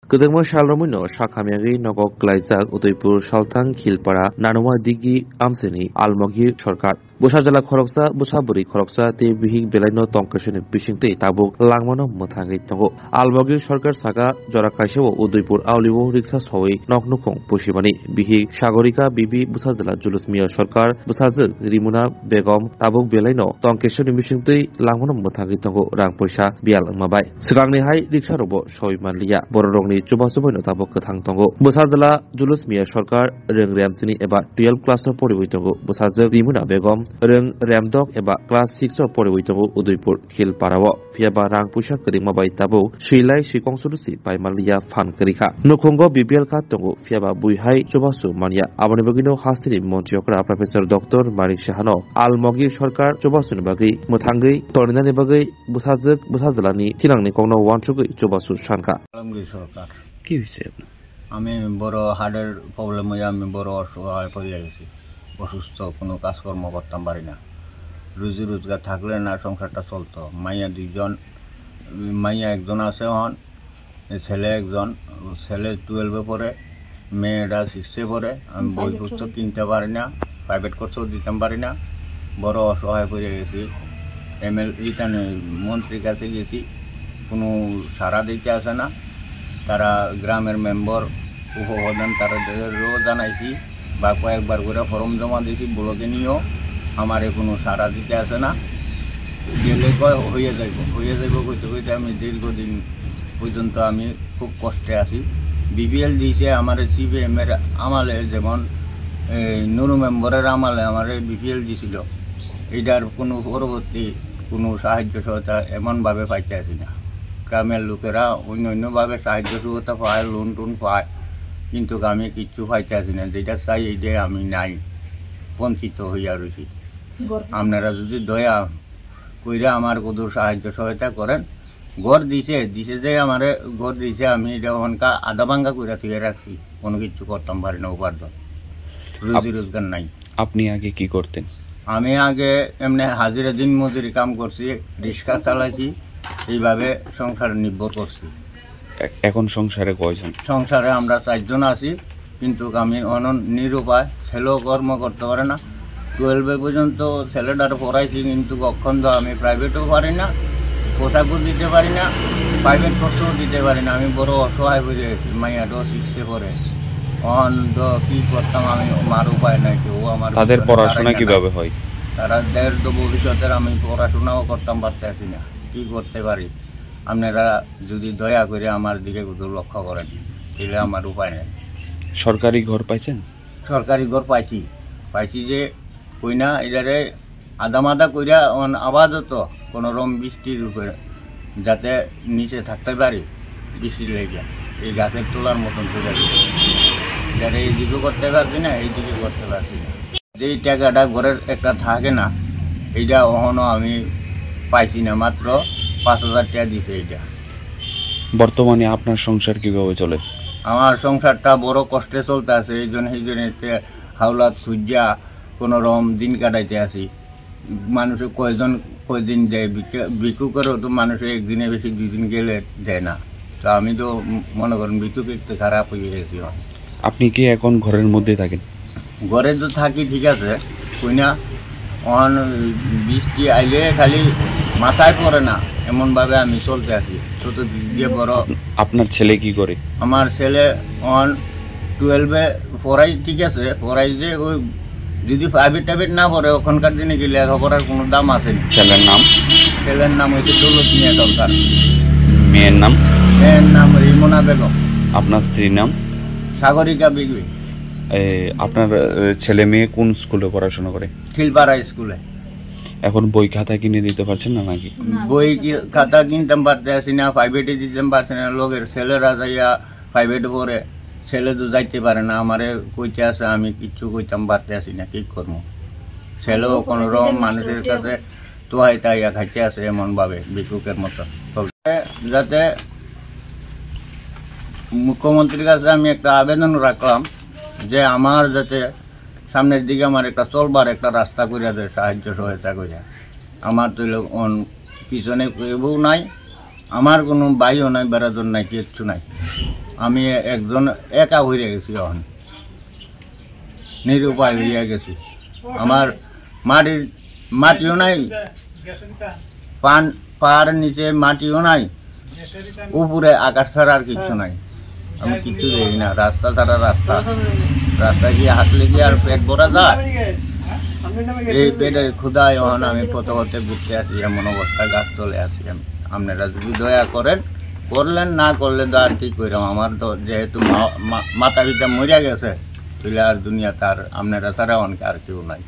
Kedengmo Shalromuno Shakamyagi Nogok Glaizak Udaipur Shaltang Khilpara Nanuma Digi Amseni Almogi Shorkat Busajala Khoroksa Busaburi Khoroksa Te Bihik Belaino Tonkashini Bishingte Tabuk Langmano Muthangi Tongo Almogi Shorkat Saga Jorakasho Udaipur Auliwo Riksa Sowi Noknukong Pushimani Bihik Shagorika Bibi Busajala Julus Mia Shorkar Busajak Rimuna Begom Tabuk Belaino Tonkashini Bishingte Langmano Muthangi Tongo Rang Pusha Bial Mabai Sagangni Hai Riksha Robo Soy Manlia Bororongni Chuba Suboino Tabuk Kathang Tongo Busajala Julus Mia Shorkar Reng Ramsini Eba 12 class of Poriwitongo Busajak Rimuna Begom Reng Ramdok Eba class 6 of Poriwitongo Udaipur Khil Parawo Fiaba Rang Pusha Kering Mabai Tabu Shilai Shikong Surusi by Malia Fan Kerika Nukongo BBL Katongo Fiaba Buihai Chubasu Mania Abanibagino Hastiri Montiokra Professor Dr. Marik Shahano Almogi Shorkar Chubasun Bagi Mutangi Tornani Bagi Busajak Busazalani Tilangni Kongno Wanchugi Chubasu Shanka সরকার কি হইছে আমি বড় হার্টের problem হয়ে আমি বড় অসহায় পড়ে গেছি অসুস্থ কোনো কাজকর্ম করতাম পারি না রুজি রোজগার থাকলে না সংসারটা চলতো মাইয়া দুইজন মাইয়া একজন আছে হন ছেলে একজন ছেলে 12 পড়ে মেয়েটা 6 পড়ে আমি বই পুস্তক কিনতে পারি না প্রাইভেট কোর্সও দিতে পারি না বড় অসহায় পড়ে গেছি রিটার্ন মন্ত্রীর কাছে গেছি কোনো সারা দিতে আসে না তারা গ্রামের মেম্বার উপপ্রধান তাদেরও জানাইছি বা কয়েকবার করে ফর্ম জমা দিয়েছি ব্লকে নিয়েও আমার কোনো সারা দিতে আসে না গেলে কয় হয়ে যাইব কইতে কইতে আমি দীর্ঘদিন পর্যন্ত আমি খুব কষ্টে আছি বিপিএল দিয়েছে আমার সিপিএমের আমলে যেমন নুরু মেম্বারের আমলে আমার বিপিএল দিয়েছিল এটার কোনো পরবর্তী কোনো সাহায্য সহায়তা এমনভাবে পাইতে আসি না গ্রামের লোকেরা অন্যভাবে সাহায্য সহযোগিতা পায় লোন টোন পায় কিন্তু আমি কিচ্ছু পাইতে আসি না যেটা চাই এইটাই আমি নাই বঞ্চিত হইয়া রয়েছি আপনারা যদি দয়া কইরা আমার কত সাহায্য সহায়তা করেন ঘর দিছে যে আমার ঘর দিছে আমি এটা ওখানকার আধা ভাঙ্গা কইরা থেকে রাখছি কোনো কিছু করতাম পারি না উপার্জন রুজি রোজগার নাই আপনি আগে কি করতেন আমি আগে এমনি হাজিরা দিন মজুরি কাম করছি রিক্সা চালাইছি এইভাবে সংসার নির্ভর করছি এখন সংসারে কয়জন সংসারে আমরা 4 জন আছি কিন্তু আমি নিরুপায় ছেলেও কর্ম করতে পারে না 12 পর্যন্ত ছেলেটার পড়াইছি কিন্তু কখন তো আমি প্রাইভেটও পারি না পোশাকও দিতে পারি না প্রাইভেট কোর্সও দিতে পারি না আমি বড় অসহায় হয়ে গেছি মাইয়াটাও 6 পড়ে অন্ধ কি করতাম আমি আমার উপায় নাই কেউ আমার তাদের পড়াশোনা কিভাবে হয় তারা তো ভবিষ্যতের আমি পড়াশোনাও করতাম পারতেছি না কি করতে পারি আপনারা যদি দয়া করে আমার দিকে লক্ষ্য করেন তাহলে আমার উপায় নেই সরকারি ঘর পাইছেন সরকারি ঘর পাইছি যে কই না এটারে আদামাদা কইরা আপাতত কোনো রকম বৃষ্টির উপরে যাতে নিচে থাকতে পারি বৃষ্টি লেগে এই গাছের তোলার মতন করে যারা এইদিকে করতে পারছি না এইদিকে করতে পারছি না যেই টাকাটা ঘরের একটা থাকে না এইটা কখনো আমি পাইছি না মাত্র 5,000 টাকা দিছে এইটা বর্তমানে আপনার সংসার কিভাবে চলে আমার সংসারটা বড় কষ্টে চলতে আছে এই জন্য হাওলাত খুঁজা কোনো রকম দিন কাটাইতে আসি মানুষের কয়দিন দেয় বিক্রু করেও তো মানুষের একদিনে বেশি 2 দিন গেলে দেয় না তো আমি তো মনে করেন বিক্রু করতে খারাপ হয়ে গেছি আপনি কি এখন ঘরের মধ্যে থাকেন ঘরে তো থাকি ঠিক আছে কই না বৃষ্টি আইলে খালি মাথায় পড়ে না এমনভাবে আমি চলতে আছি ছোট দিয়ে বড় আপনার ছেলে কি করে আমার ছেলে 12 পড়াই ঠিক আছে পড়াই যে ওই যদি প্রাইভেট না পড়ে ওখানকার দিনে গেলে লেখাপড়ার কোনো দাম আছে ছেলের নাম হচ্ছে দৌলত মিয়া দরকার মেয়ের নাম রিমনা বেগম আপনার স্ত্রীর নাম সাগরিকা বিবি আপনার ছেলে মেয়ে কোন স্কুলে পড়াশোনা করে খিলপাড়া স্কুলে এখন বই খাতা কিনে দিতে পারছেন না নাকি বই খাতা কিনতে পারতে আসি না প্রাইভেটে দিতে পারছি না লোকের ছেলেরা যাইয়া প্রাইভেটে পড়ে ছেলে তো যাইতে পারে না আমারে কইতে আসে আমি কিচ্ছু কইতাম পারতে আসি না কি করবো ছেলেও কোনো রকম মানুষের কাছে তোহাই তাইয়া খাইতে আসে এমনভাবে ভিক্ষুকের মতো যাতে মুখ্যমন্ত্রীর কাছে আমি একটা আবেদন রাখলাম যে আমার যাতে সামনের দিকে আমার একটা চলবার একটা রাস্তা করে দেয় সাহায্য সহায়তা করে আমার তো পিছনে কেউ নাই আমার কোনো ভাইও নাই বেড়াদর নাই কিচ্ছু নাই আমি একজন একা হয়ে গেছি, এখন নিরুপায় হইয়া গেছি। আমার মাটিও নাই, পাহাড়ের নিচে মাটিও নাই, উপরে আকাশ ছাড়া আর কিচ্ছু নাই। আমি কিচ্ছু দেখি না, রাস্তা ছাড়া রাস্তা গিয়ে হাঁটলে গিয়ে আর পেট ভরা যায়। এই পেটের ক্ষুধায় এখন আমি পথে ঘুরতে আসি, এমন অবস্থায় গাছ চলে আসি। আপনারা যদি দয়া করলেন, না করলে তো আর কি করলাম। আমার তো যেহেতু মাথা পিতা মরিয়া গেছে, তাহলে আর দুনিয়া তার আপনারা ছাড়া অনেক আর কেউ নাই।